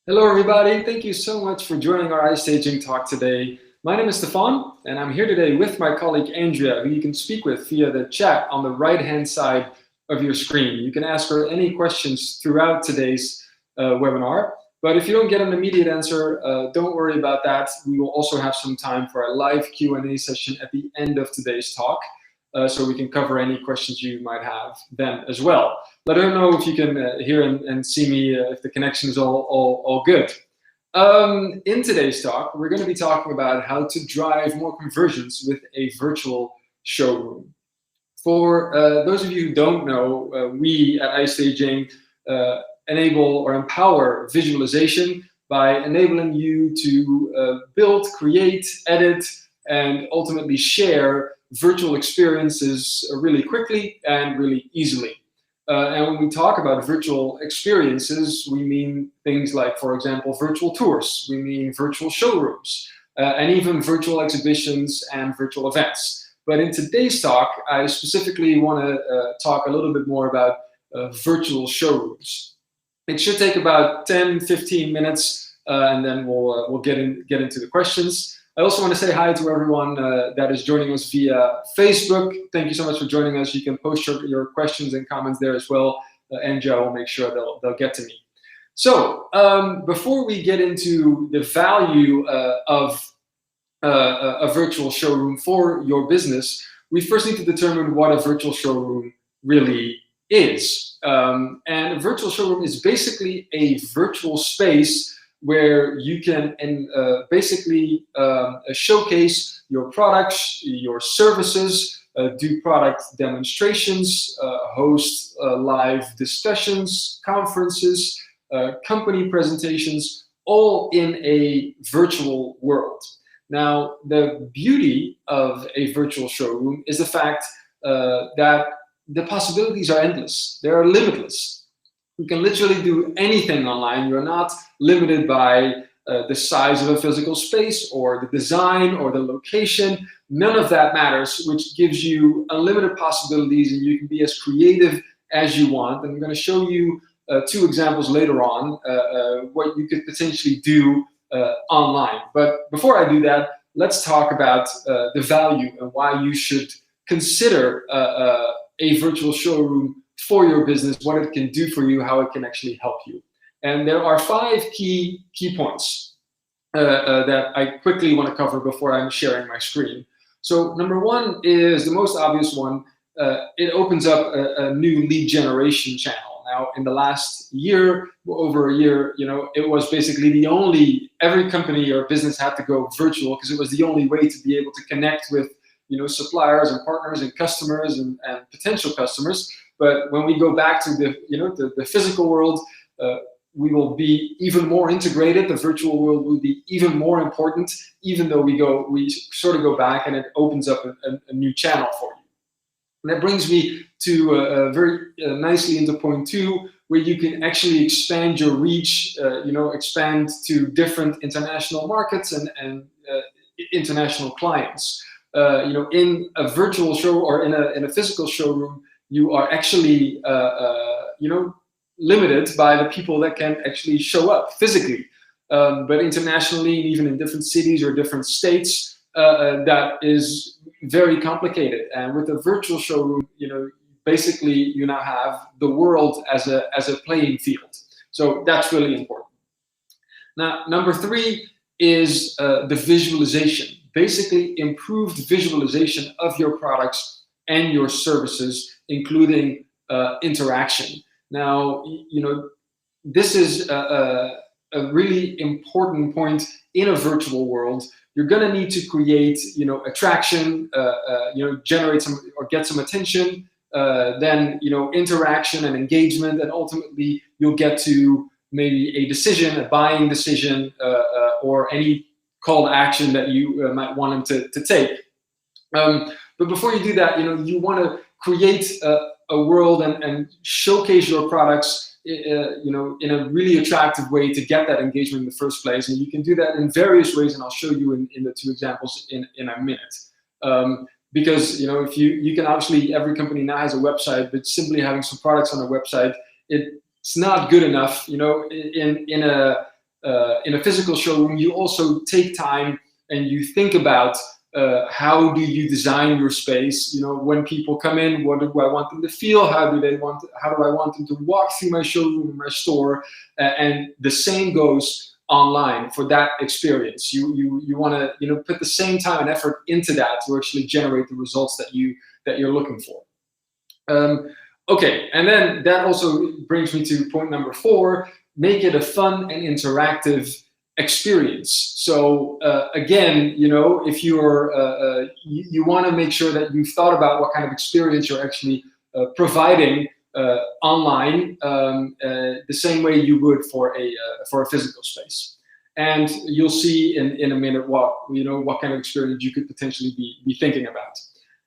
Hello, everybody. Thank you so much for joining our iStaging talk today. My name is Stefan, and I'm here today with my colleague Andrea, who you can speak with via the chat on the right-hand side of your screen. You can ask her any questions throughout today's webinar. But if you don't get an immediate answer, don't worry about that. We will also have some time for a live Q&A session at the end of today's talk, so we can cover any questions you might have then as well. Let her know if you can hear and see me, if the connection is all good. In today's talk, we're going to be talking about how to drive more conversions with a virtual showroom. For those of you who don't know, we at iStaging enable or empower visualization by enabling you to build, create, edit, and ultimately share virtual experiences really quickly and really easily. And when we talk about virtual experiences, we mean things like, for example, virtual tours. We mean virtual showrooms, and even virtual exhibitions and virtual events. But in today's talk, I specifically want to talk a little bit more about virtual showrooms. It should take about 10-15 minutes, and then we'll get into the questions. I also want to say hi to everyone that is joining us via Facebook. Thank you so much for joining us. You can post your questions and comments there as well. Andrea will make sure they'll get to me. So before we get into the value of a virtual showroom for your business, we first need to determine what a virtual showroom really is. And a virtual showroom is basically a virtual space where you can basically showcase your products, your services, do product demonstrations, host live discussions, conferences, company presentations, all in a virtual world. Now, the beauty of a virtual showroom is the fact that the possibilities are endless. They are limitless. You can literally do anything online. You're not limited by the size of a physical space or the design or the location. None of that matters, which gives you unlimited possibilities, and you can be as creative as you want. And I'm going to show you two examples later on what you could potentially do online. But before I do that, let's talk about the value and why you should consider a virtual showroom for your business, what it can do for you, how it can actually help you. And there are 5 key points that I quickly want to cover before I'm sharing my screen. So number 1 is the most obvious one. It opens up a new lead generation channel. Now, in the last year, over a year, it was basically every company or business had to go virtual because it was the only way to be able to connect with, suppliers and partners and customers and potential customers. But when we go back to the physical world, we will be even more integrated. The virtual world will be even more important, even though we sort of go back and it opens up a new channel for you. And that brings me to very nicely into point 2, where you can actually expand your reach, expand to different international markets and international clients. In a virtual show or in a physical showroom, you are actually, limited by the people that can actually show up physically. But internationally, and even in different cities or different states, that is very complicated. And with a virtual showroom, basically you now have the world as a playing field. So that's really important. Now, number 3 is the visualization. Basically, improved visualization of your products and your services, including interaction. Now, this is a really important point in a virtual world. You're going to need to create, attraction, generate some or get some attention, then, interaction and engagement, and ultimately you'll get to maybe a decision, a buying decision, or any call to action that you might want them to take. But before you do that, you want to create a world and showcase your products, in a really attractive way to get that engagement in the first place. And you can do that in various ways, and I'll show you in the 2 examples in a minute. Because if you can obviously, every company now has a website, but simply having some products on a website, it's not good enough. In a in a physical showroom, you also take time and you think about how do you design your space. You know, when people come in, what do I want them to feel? How do I want them to walk through my showroom or my store? And the same goes online for that experience. You want to put the same time and effort into that to actually generate the results that you're looking for. Okay, and then that also brings me to point number 4: make it a fun and interactive experience. So again, if you're you want to make sure that you've thought about what kind of experience you're actually providing online, the same way you would for a physical space. And you'll see in a minute what kind of experience you could potentially be thinking about.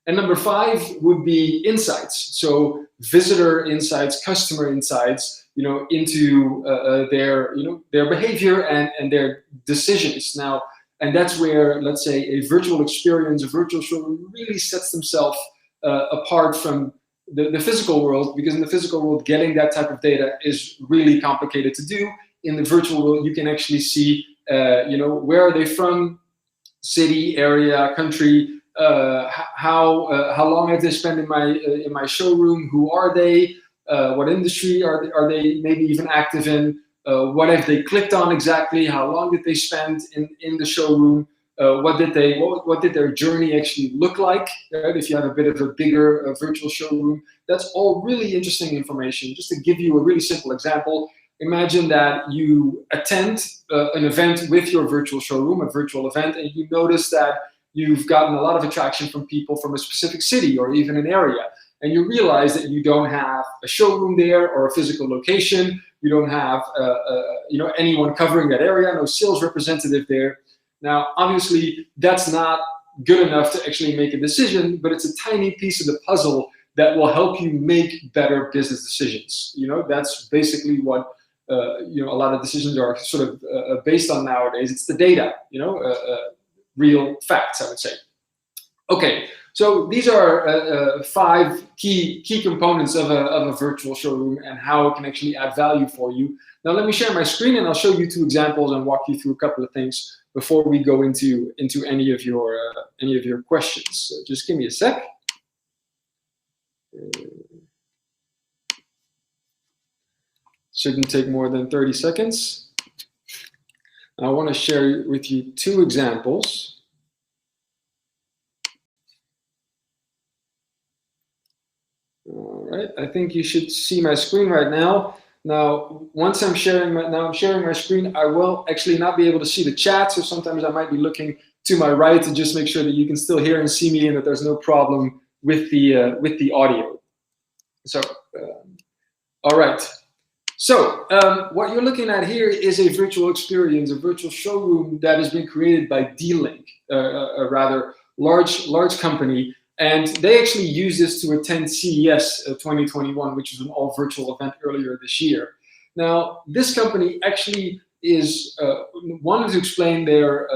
And number 5 would be insights. So visitor insights, customer insights, into their behavior and their decisions. Now, and that's where, let's say, a virtual experience, a virtual showroom really sets themselves apart from the physical world, because in the physical world, getting that type of data is really complicated to do. In the virtual world, you can actually see, where are they from, city, area, country, how long have they spent in my showroom? Who are they? What industry are they maybe even active in? What have they clicked on exactly? How long did they spend in the showroom? What did their journey actually look like? Right? If you have a bit of a bigger virtual showroom, that's all really interesting information. Just to give you a really simple example, imagine that you attend an event with your virtual showroom, a virtual event, and you notice that you've gotten a lot of attraction from people from a specific city or even an area. And you realize that you don't have a showroom there or a physical location. You don't have anyone covering that area, no sales representative there. Now, obviously, that's not good enough to actually make a decision, but it's a tiny piece of the puzzle that will help you make better business decisions. That's basically what a lot of decisions are sort of based on nowadays. It's the data, real facts, I would say. Okay, so these are 5 key components of a virtual showroom and how it can actually add value for you. Now let me share my screen and I'll show you 2 examples and walk you through a couple of things before we go into any of your questions. So just give me a sec. Shouldn't take more than 30 seconds. I want to share with you 2 examples. All right, I think you should see my screen right now. Now, once I'm sharing my screen, I will actually not be able to see the chat, so sometimes I might be looking to my right to just make sure that you can still hear and see me and that there's no problem with the audio. So, all right. So what you're looking at here is a virtual experience, a virtual showroom that has been created by D-Link, a rather large company. And they actually used this to attend CES 2021, which was an all virtual event earlier this year. Now, this company actually is wanted to explain their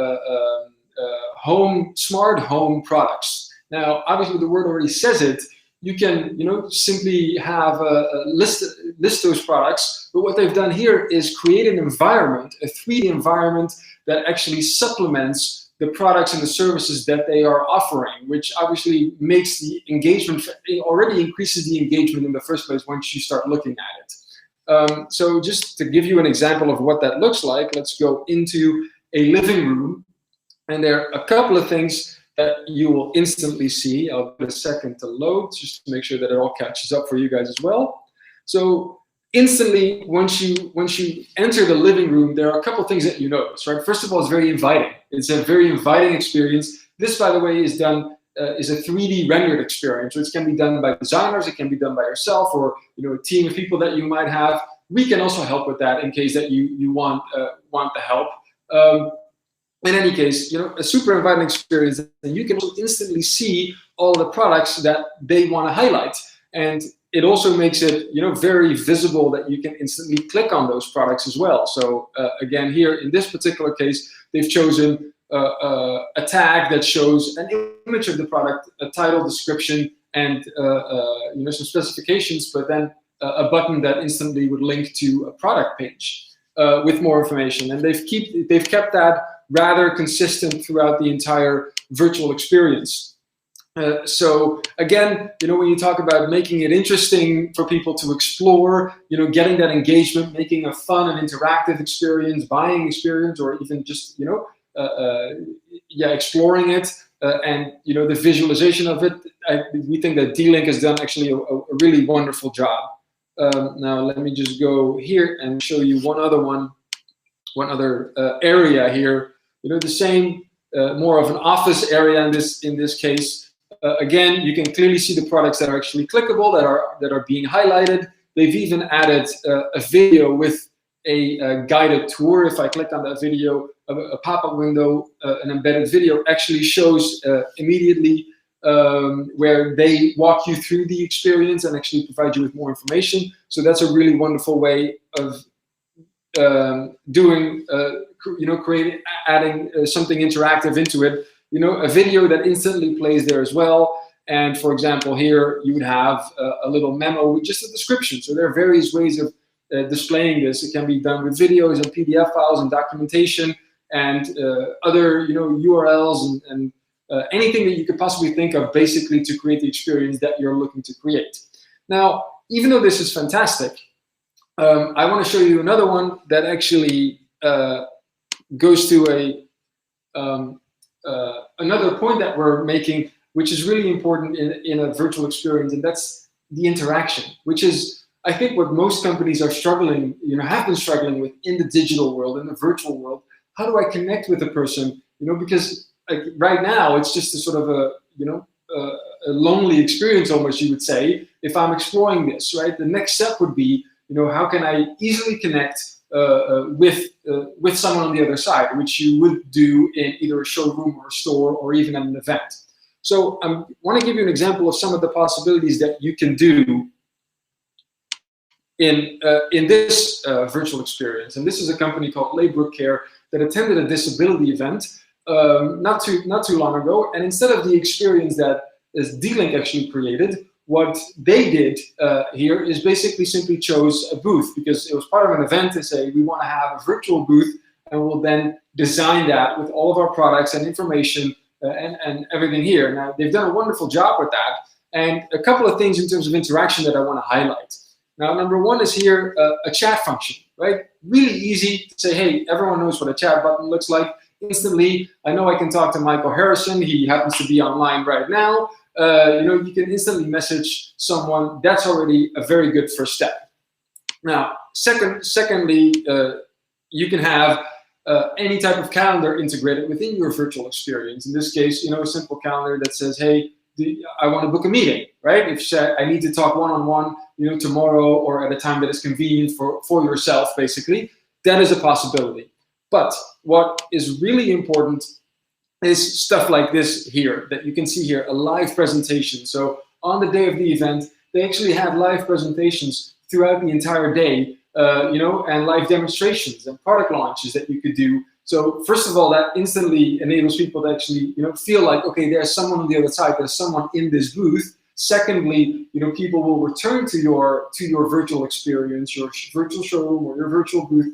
smart home products. Now, obviously, the word already says it. You can, simply have list those products. But what they've done here is create an environment, a 3D environment that actually supplements the products and the services that they are offering, which obviously makes the engagement, already increases the engagement in the first place once you start looking at it. So just to give you an example of what that looks like, let's go into a living room. And there are a couple of things that you will instantly see. I'll give it a second to load just to make sure that it all catches up for you guys as well. So instantly, once you enter the living room, there are a couple of things that you notice, right? First of all, it's very inviting. It's a very inviting experience. This, by the way, is a 3D rendered experience, which can be done by designers. It can be done by yourself or a team of people that you might have. We can also help with that in case that you want the help. In any case, a super inviting experience, and you can also instantly see all the products that they want to highlight. And it also makes it, very visible that you can instantly click on those products as well. So again, here in this particular case, they've chosen a tag that shows an image of the product, a title, description, and some specifications, but then a button that instantly would link to a product page. with more information. And they've kept that rather consistent throughout the entire virtual experience. So again, when you talk about making it interesting for people to explore, getting that engagement, making a fun and interactive experience, buying experience, or even just, exploring it, and, the visualization of it, we think that D-Link has done actually a really wonderful job. Now, let me just go here and show you one other area here. The same, more of an office area in this case. Again, you can clearly see the products that are actually clickable, that are being highlighted. They've even added a video with a guided tour. If I click on that video, a pop-up window, an embedded video actually shows immediately where they walk you through the experience and actually provide you with more information. So that's a really wonderful way of adding something interactive into it. A video that instantly plays there as well. And for example, here you would have a little memo with just a description. So there are various ways of displaying this. It can be done with videos and PDF files and documentation and other URLs and anything that you could possibly think of, basically to create the experience that you're looking to create. Now, even though this is fantastic, I want to show you another one that actually goes to another point that we're making, which is really important in a virtual experience, and that's the interaction, which is, I think, what most companies are struggling, have been struggling with in the digital world, in the virtual world. How do I connect with a person? Because right now it's just a sort of a lonely experience, almost, you would say, if I'm exploring this, right? The next step would be, how can I easily connect with someone on the other side, which you would do in either a showroom or a store or even at an event. So I want to give you an example of some of the possibilities that you can do in this virtual experience. And this is a company called Laybrook Care that attended a disability event not too long ago. And instead of the experience that D-Link actually created, what they did here is basically simply chose a booth, because it was part of an event to say, we want to have a virtual booth, and we'll then design that with all of our products and information and everything here. Now, they've done a wonderful job with that. And a couple of things in terms of interaction that I want to highlight. Now, number one is here a chat function, right? Really easy to say, hey, everyone knows what a chat button looks like. Instantly, I know I can talk to Michael Harrison. He happens to be online right now. You can instantly message someone. That's already a very good first step. Now, secondly, you can have any type of calendar integrated within your virtual experience. In this case, a simple calendar that says, hey, I want to book a meeting, right? If I need to talk one-on-one, tomorrow or at a time that is convenient for yourself, basically, that is a possibility. But what is really important is stuff like this here that you can see here, a live presentation. So on the day of the event, they actually had live presentations throughout the entire day, and live demonstrations and product launches that you could do. So first of all, that instantly enables people to actually, feel like, okay, there's someone on the other side, there's someone in this booth. Secondly, people will return to your virtual experience, your virtual showroom or your virtual booth,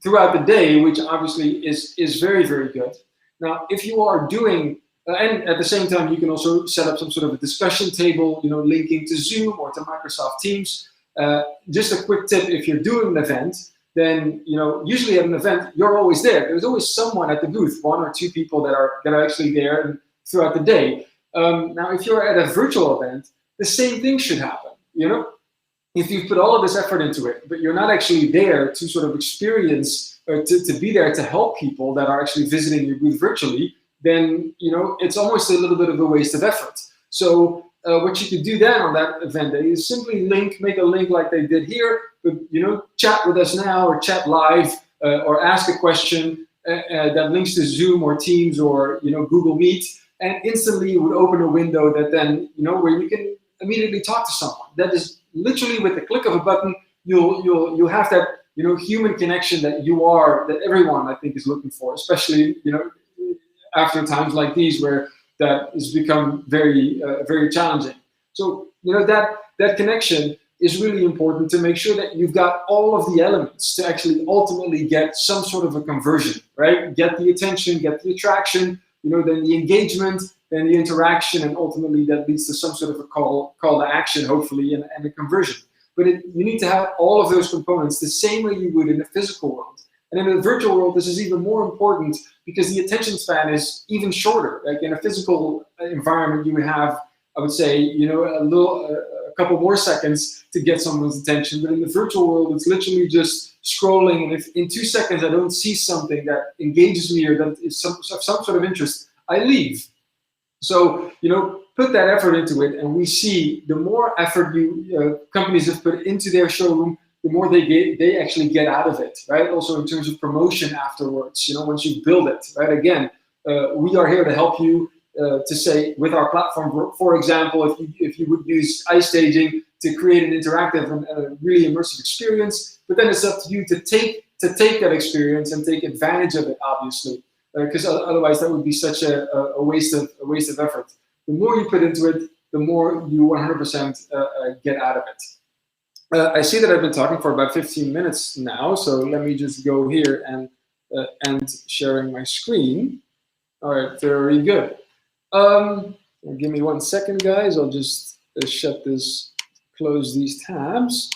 throughout the day, which obviously is very, very good. Now, if you are doing, and at the same time, you can also set up some sort of a discussion table, linking to Zoom or to Microsoft Teams. Just a quick tip: if you're doing an event, then usually at an event you're always there. There's always someone at the booth, one or two people that are actually there throughout the day. Now, if you're at a virtual event, the same thing should happen. If you put all of this effort into it, but you're not actually there to sort of experience or to be there to help people that are actually visiting your booth virtually, then it's almost a little bit of a waste of effort. So what you could do then on that event day is simply make a link like they did here, but chat with us now or chat live or ask a question that links to Zoom or Teams or Google Meet, and instantly you would open a window that then where you can immediately talk to someone. That is literally with the click of a button, you'll have that human connection that everyone I think is looking for, especially after times like these where that has become very very challenging. So that connection is really important to make sure that you've got all of the elements to actually ultimately get some sort of a conversion, right? Get the attention, get the attraction, then the engagement, then the interaction, and ultimately that leads to some sort of a call to action, hopefully, and a conversion. But you need to have all of those components the same way you would in the physical world. And in the virtual world, this is even more important because the attention span is even shorter. Like in a physical environment, you would have, I would say, a couple more seconds to get someone's attention. But in the virtual world, it's literally just scrolling. And if in 2 seconds I don't see something that engages me or that is some sort of interest, I leave. So, put that effort into it, and we see the more effort companies have put into their showroom, the more they actually get out of it, right? Also in terms of promotion afterwards, once you build it, right? Again, we are here to help you to say with our platform, for example, if you would use iStaging to create an interactive and a really immersive experience, but then it's up to you to take that experience and take advantage of it, obviously, because otherwise that would be such a waste of effort. The more you put into it, the more you 100% get out of it. I see that I've been talking for about 15 minutes now, so let me just go here and end sharing my screen. All right, very good. Give me 1 second, guys. I'll just close these tabs.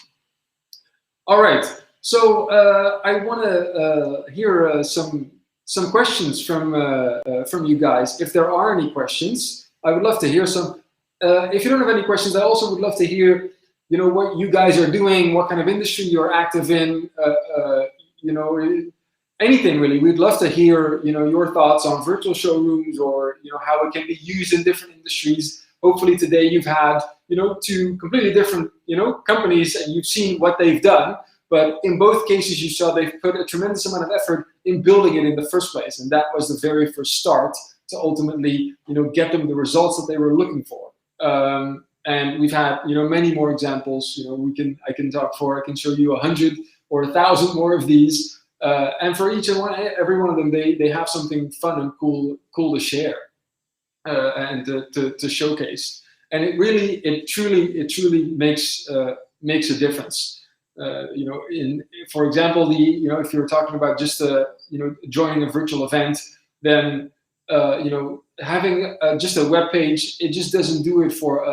All right, so I want to hear some questions from you guys. If there are any questions, I would love to hear some. If you don't have any questions, I also would love to hear, what you guys are doing, what kind of industry you're active in, anything really. We'd love to hear, your thoughts on virtual showrooms or, how it can be used in different industries. Hopefully today you've had, 2 completely different, companies, and you've seen what they've done. But in both cases, you saw they've put a tremendous amount of effort in building it in the first place. And that was the very first start to ultimately, get them the results that they were looking for. And we've had, many more examples. I can show you 100 or 1,000 more of these. And for every one of them, they have something fun and cool to share and to showcase. And it truly makes a difference. For example, if you're talking about just joining a virtual event, then having just a web page, it just doesn't do it for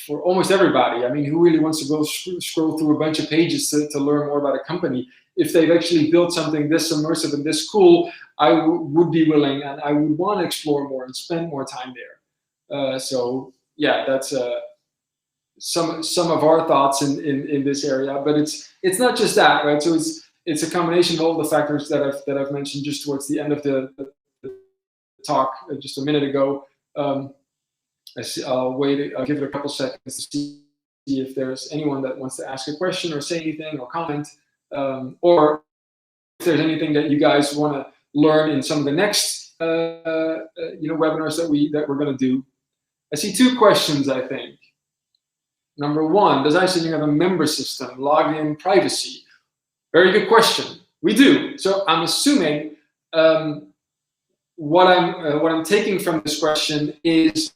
for almost everybody. I mean, who really wants to go scroll through a bunch of pages to learn more about a company? If they've actually built something this immersive and this cool, I would be willing, and I would want to explore more and spend more time there. So yeah, that's some of our thoughts in this area. But it's not just that, right? So it's a combination of all the factors that I've mentioned just towards the end of the talk just a minute ago. I'll give it a couple seconds to see if there's anyone that wants to ask a question or say anything or comment, or if there's anything that you guys want to learn in some of the next webinars that we're going to do. I see 2 questions, I think. Number 1, does iStaging have a member system, login, privacy? Very good question. We do. So I'm assuming what I'm taking from this question is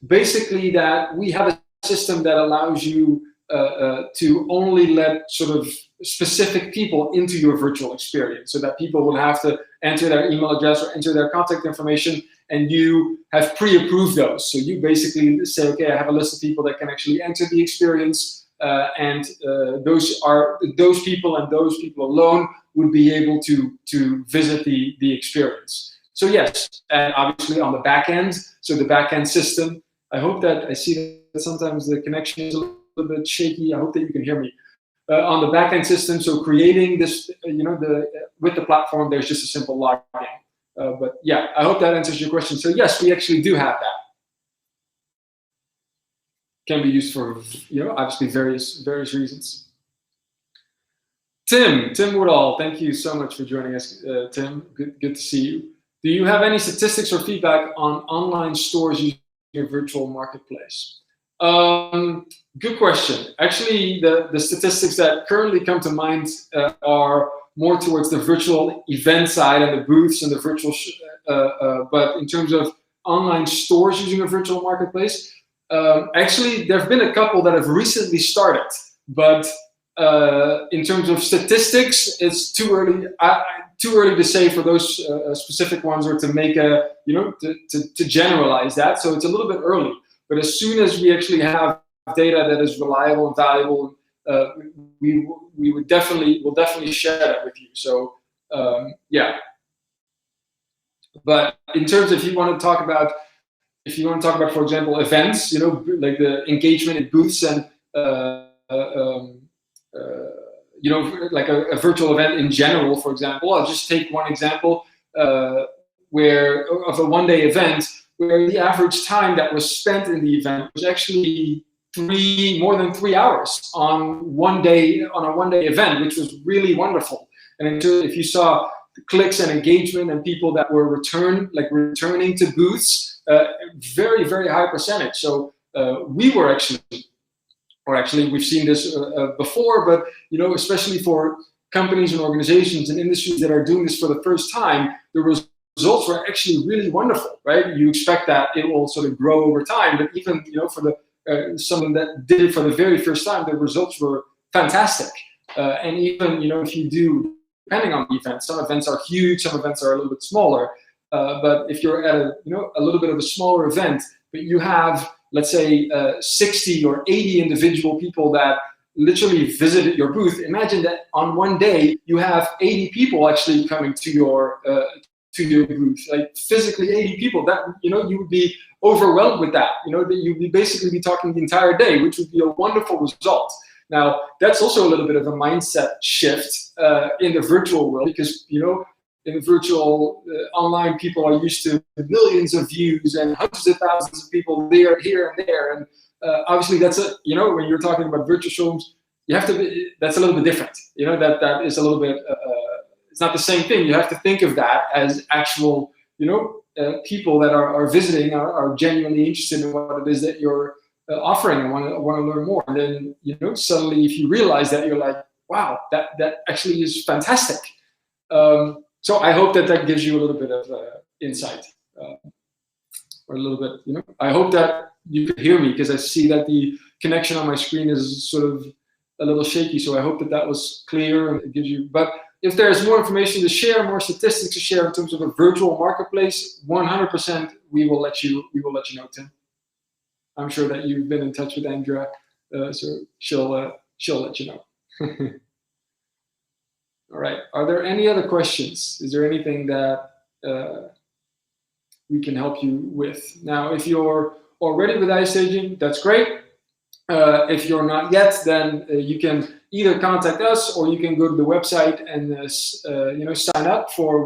basically that we have a system that allows you to only let sort of specific people into your virtual experience, so that people will have to enter their email address or enter their contact information, and you have pre-approved those. So you basically say, okay, I have a list of people that can actually enter the experience, and those people and those people alone would be able to visit the experience. So yes, and obviously on the back end, so the back end system, I hope that I see that sometimes the connection is a little bit shaky. I hope that you can hear me. On the back end system, so creating this, with the platform, there's just a simple login. But yeah, I hope that answers your question. So yes, we actually do have that. Can be used for, obviously various reasons. Tim Woodall, thank you so much for joining us, Tim. Good to see you. Do you have any statistics or feedback on online stores using your virtual marketplace? Good question. Actually, the statistics that currently come to mind are more towards the virtual event side and the booths and the virtual, but in terms of online stores using a virtual marketplace, Actually, there have been a couple that have recently started, but in terms of statistics, it's too early. Too early to say for those specific ones, or to make a to generalize that. So it's a little bit early. But as soon as we actually have data that is reliable and valuable, we'll definitely share that with you. So yeah. But in terms of if you want to talk about, for example, events, like the engagement in booths and like a virtual event in general, for example, I'll just take one example of a one-day event where the average time that was spent in the event was actually more than 3 hours on a one-day event, which was really wonderful. And if you saw clicks and engagement and people that were returning to booths, very, very high percentage. So we've seen this before, but especially for companies and organizations and industries that are doing this for the first time, the results were actually really wonderful, right? You expect that it will sort of grow over time, but even for the someone that did it for the very first time, the results were fantastic. And even if you do, depending on the event, some events are huge, some events are a little bit smaller. But if you're at a little bit of a smaller event, but you have, let's say, 60 or 80 individual people that literally visited your booth, imagine that on one day you have 80 people actually coming to your booth, like physically 80 people. That you would be overwhelmed with that. That you'd basically be talking the entire day, which would be a wonderful result. Now, that's also a little bit of a mindset shift in the virtual world, because in the virtual online, people are used to millions of views and hundreds of thousands of people there, here, and there. And obviously, that's when you're talking about virtual showrooms, that's a little bit different. That is a little bit. It's not the same thing. You have to think of that as actual, people that are visiting are genuinely interested in what it is that you're offering and want to learn more. And then suddenly, if you realize that, you're like, wow, that actually is fantastic. So I hope that gives you a little bit of insight, or a little bit. I hope that you could hear me, because I see that the connection on my screen is sort of a little shaky. So I hope that was clear and it gives you. But if there's more information to share, more statistics to share in terms of a virtual marketplace, 100% we will let you know, Tim. I'm sure that you've been in touch with Andrea, so she'll let you know. All right. Are there any other questions? Is there anything that we can help you with? Now, if you're already with iStaging, that's great. If you're not yet, then you can either contact us, or you can go to the website and sign up for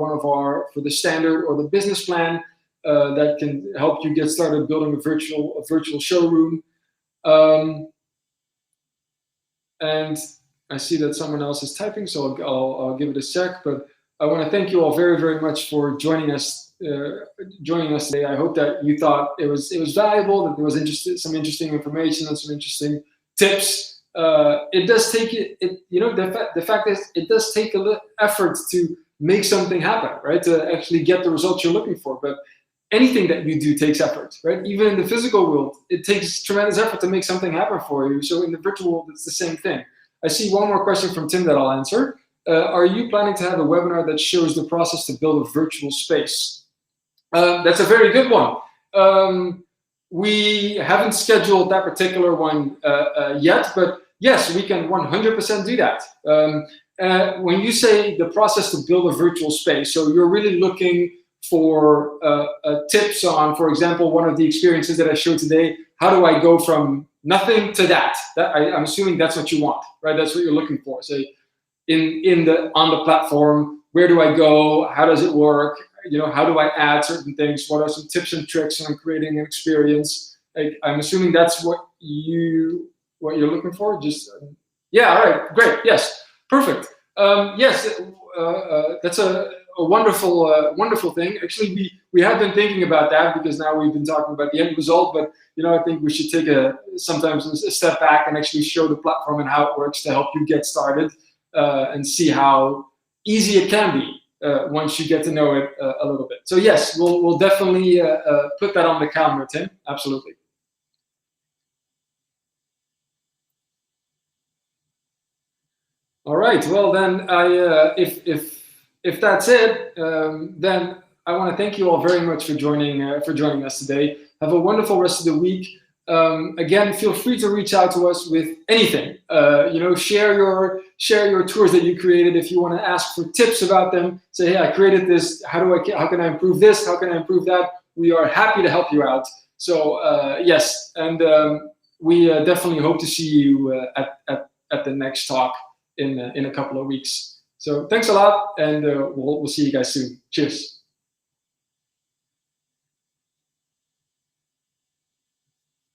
for the standard or the business plan that can help you get started building a virtual showroom. And I see that someone else is typing, so I'll give it a sec. But I want to thank you all very, very much for joining us today. I hope that you thought it was valuable, that there was some interesting information and some interesting tips. It does take the fact is, it does take a little effort to make something happen, right? To actually get the results you're looking for. But anything that you do takes effort, right? Even in the physical world, it takes tremendous effort to make something happen for you. So in the virtual world, it's the same thing. I see one more question from Tim that I'll answer. Are you planning to have a webinar that shows the process to build a virtual space? That's a very good one. We haven't scheduled that particular one yet, but yes, we can 100% do that. When you say the process to build a virtual space, so you're really looking for tips on, for example, one of the experiences that I showed today, how do I go from nothing to that? I'm assuming that's what you want, right? That's what you're looking for. So on the platform, where do I go? How does it work? How do I add certain things? What are some tips and tricks on creating an experience? I'm assuming that's what you're looking for. Yeah, all right, great, yes, perfect. Yes, that's a wonderful thing. Actually, we have been thinking about that, because now we've been talking about the end result, but I think we should take sometimes a step back and actually show the platform and how it works to help you get started and see how easy it can be once you get to know it a little bit. So yes, we'll definitely put that on the calendar, Tim. Absolutely. All right. Well, then, if that's it, then I want to thank you all very much for joining us today. Have a wonderful rest of the week. Again, feel free to reach out to us with anything. Share your tours that you created. If you want to ask for tips about them, say, hey, I created this. How can I improve this? How can I improve that? We are happy to help you out. So yes, and we definitely hope to see you at the next talk in a couple of weeks. So thanks a lot, and we'll see you guys soon. Cheers.